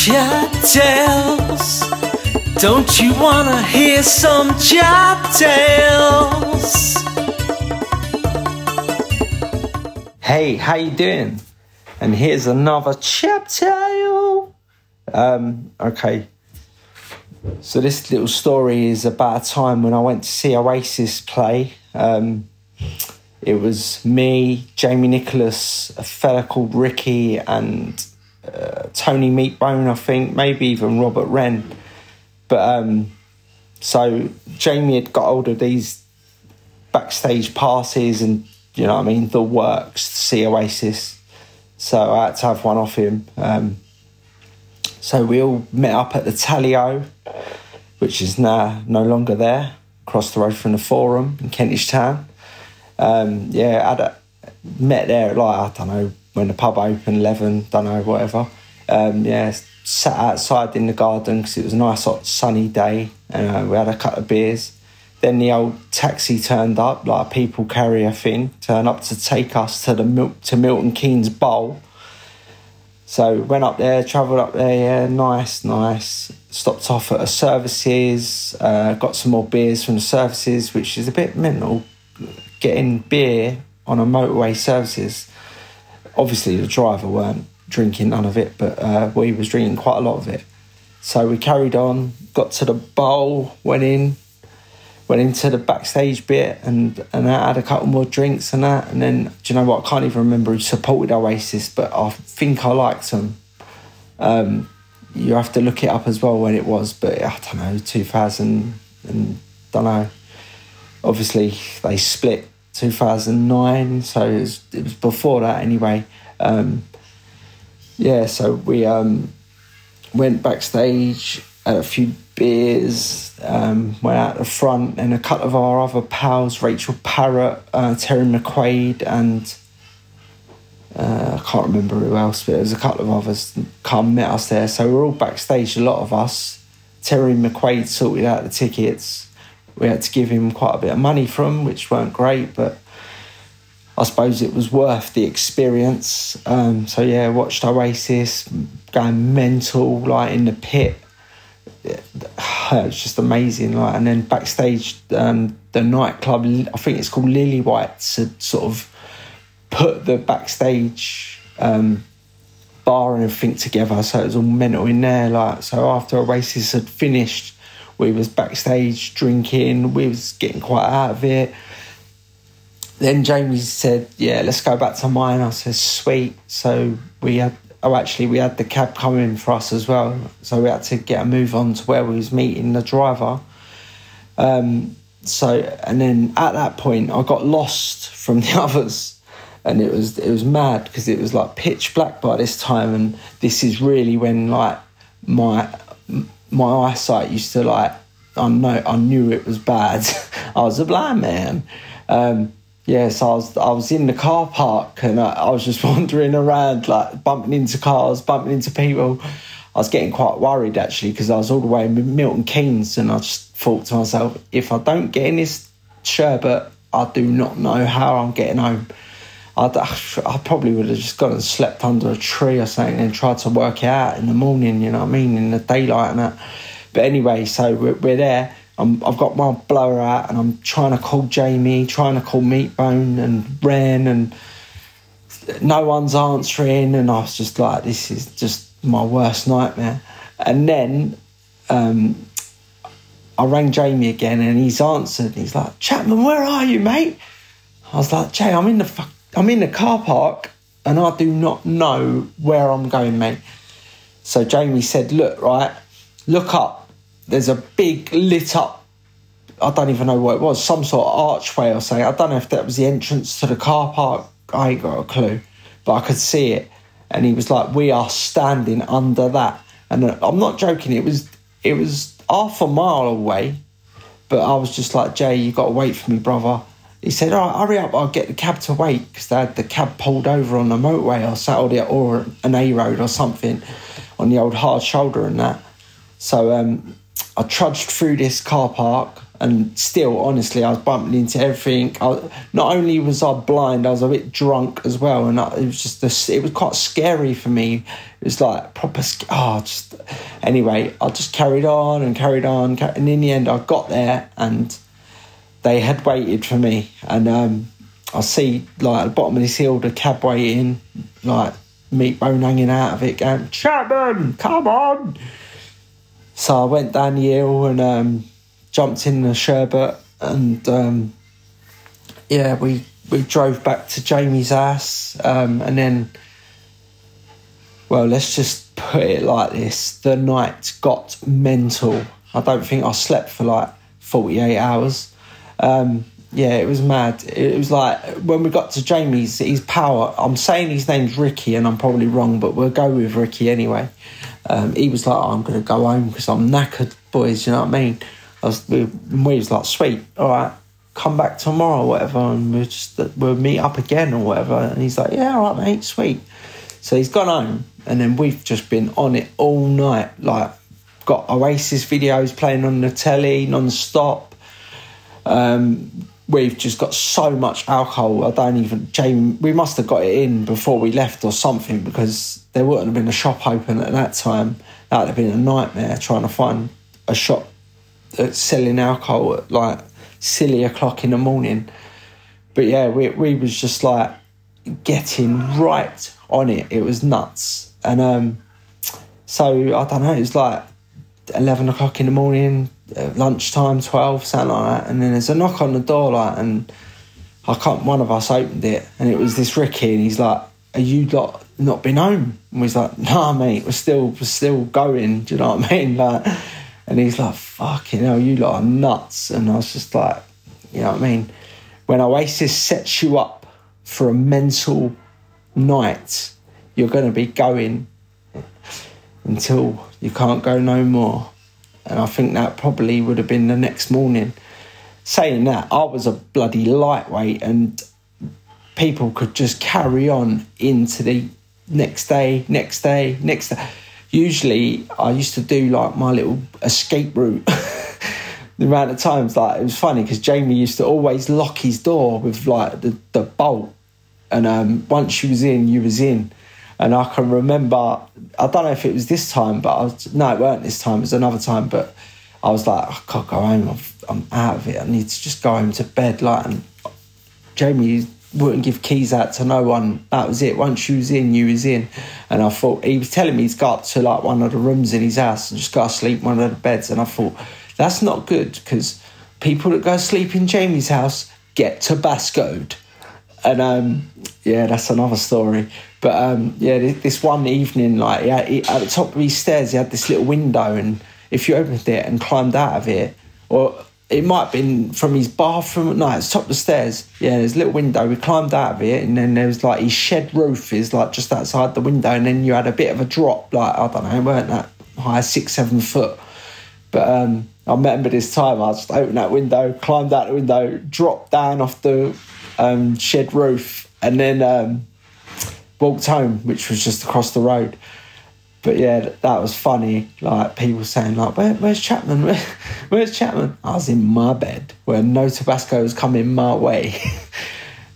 Chap tales. Don't you wanna hear some chap tales? Hey, how you doing? And here's another chap tale. Okay. So this little story is about a time when I went to see Oasis play. It was me, Jamie Nicholas, a fella called Ricky, and Tony Meatbone, I think, maybe even Robert Wren. But so Jamie had got hold of these backstage passes and, you know what I mean, the works to see Oasis. So I had to have one off him. So we all met up at the Talio, which is now no longer there, across the road from the Forum in Kentish Town. Met there at, like, I don't know, when the pub opened, 11, don't know, whatever. Sat outside in the garden because it was a nice hot sunny day, and we had a couple of beers. Then the old taxi turned up, like a people carrier thing, turned up to take us to Milton Keynes Bowl. So went up there, travelled up there, yeah, nice. Stopped off at a Services, got some more beers from the Services, which is a bit mental, getting beer on a motorway Services. Obviously the driver weren't drinking none of it, but we was drinking quite a lot of it. So we carried on, got to the bowl, went into the backstage bit, and I had a couple more drinks and that. And then, do you know what? I can't even remember who supported Oasis, but I think I liked them. You have to look it up as well when it was, but I don't know, 2000 and don't know. Obviously, they split 2009, so it was before that anyway. So we went backstage, had a few beers, went out the front, and a couple of our other pals, Rachel Parrott, Terry McQuaid, and I can't remember who else, but there was a couple of others come met us there. So we're all backstage, a lot of us. Terry McQuaid sorted out the tickets. We had to give him quite a bit of money for them, which weren't great, but I suppose it was worth the experience. Watched Oasis, going mental, like in the pit. It was just amazing. Like, and then backstage, the nightclub, I think it's called Lily White's, had sort of put the backstage bar and everything together, so it was all mental in there. Like, so after Oasis had finished, we was backstage drinking. We was getting quite out of it. Then Jamie said, yeah, let's go back to mine. I said, sweet. So we had the cab coming for us as well. So we had to get a move on to where we was meeting the driver. And then at that point, I got lost from the others. And it was mad because it was like pitch black by this time. And this is really when, like, my eyesight used to, like, I knew it was bad. I was a blind man. So I was in the car park, and I was just wandering around, like bumping into cars, bumping into people. I was getting quite worried, actually, because I was all the way in Milton Keynes, and I just thought to myself, if I don't get in this sherbet, I do not know how I'm getting home. I probably would have just gone and slept under a tree or something and tried to work it out in the morning, you know what I mean, in the daylight and that. But anyway, so we're there. I've got my blower out, and I'm trying to call Jamie, trying to call Meatbone and Ren, and no one's answering. And I was just like, this is just my worst nightmare. And then I rang Jamie again, and he's answered. He's like, Chapman, where are you, mate? I was like, Jay, I'm in the car park, and I do not know where I'm going, mate. So Jamie said, look up. There's a big lit up, I don't even know what it was, some sort of archway or something. I don't know if that was the entrance to the car park. I ain't got a clue, but I could see it. And he was like, we are standing under that. And I'm not joking, it was half a mile away, but I was just like, Jay, you got to wait for me, brother. He said, all right, hurry up, I'll get the cab to wait, because they had the cab pulled over on the motorway or an A road or something on the old hard shoulder and that. So I trudged through this car park, And still, honestly, I was bumping into everything. Not only was I blind, I was a bit drunk as well, and it was just it was quite scary for me. It was like proper. Anyway, I just carried on, and in the end, I got there, and they had waited for me. And I see, like, at the bottom of this hill, the cab waiting, like meat bone hanging out of it, going, "Chapman, come on!" So I went down the hill and jumped in the sherbet, and we drove back to Jamie's house, and then, well, let's just put it like this: the night got mental. I don't think I slept for like 48 hours. It was mad. It was like when we got to Jamie's, his power. I'm saying his name's Ricky, and I'm probably wrong, but we'll go with Ricky anyway. He was like, I'm going to go home because I'm knackered, boys, you know what I mean? We was like, sweet, all right, come back tomorrow or whatever, and we'll meet up again or whatever. And he's like, yeah, all right, mate, sweet. So he's gone home, and then we've just been on it all night, like got Oasis videos playing on the telly non-stop. We've just got so much alcohol. Jamie, we must have got it in before we left or something, because there wouldn't have been a shop open at that time. That would have been a nightmare trying to find a shop that's selling alcohol at like silly o'clock in the morning. But yeah, we was just like getting right on it. It was nuts. And so I don't know, it was like 11 o'clock in the morning, lunchtime, 12, something like that. And then there's a knock on the door, like, and one of us opened it, and it was this Ricky, and he's like, are you lot not been home? And we was like, nah, mate, we're still going, do you know what I mean? Like, and he's like, fucking hell, you lot are nuts. And I was just like, you know what I mean? When Oasis sets you up for a mental night, you're going to be going until you can't go no more. And I think that probably would have been the next morning. Saying that, I was a bloody lightweight, and people could just carry on into the next day. Usually I used to do like my little escape route. The amount of times, like, it was funny because Jamie used to always lock his door with like the bolt, and once you was in. And I can remember, I don't know if it was this time, but no, it weren't this time, it was another time, but I was like, I can't go home, I'm out of it, I need to just go home to bed. Like, and Jamie wouldn't give keys out to no one. That was it. Once you was in. And I thought, he was telling me to go up to like one of the rooms in his house and just go to sleep in one of the beds. And I thought, that's not good, because people that go sleep in Jamie's house get Tabascoed. And that's another story. But this one evening, like, at the top of his stairs, he had this little window, and if you opened it and climbed out of it, or it might have been from his bathroom. No, it's top of the stairs. Yeah, there's a little window. We climbed out of it, and then there was like his shed roof is like just outside the window, and then you had a bit of a drop, like, I don't know, it weren't that high, 6-7 foot. But I remember this time I just opened that window, climbed out the window, dropped down off the shed roof, and then walked home, which was just across the road. But yeah, that was funny. Like, people saying like, where's Chapman? Where's Chapman? I was in my bed where no Tabasco was coming my way.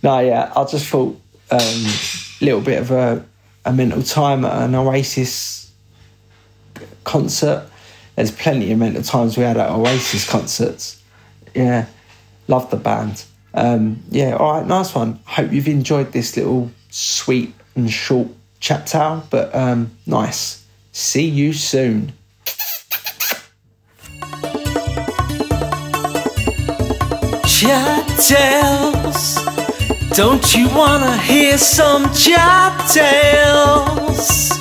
No, yeah, I just thought little bit of a mental time at an Oasis concert. There's plenty of mental times we had at Oasis concerts. Yeah, love the band. All right, nice one. Hope you've enjoyed this little sweet and short chat tale, but nice. See you soon. Chat tales. Don't you wanna hear some chat tales?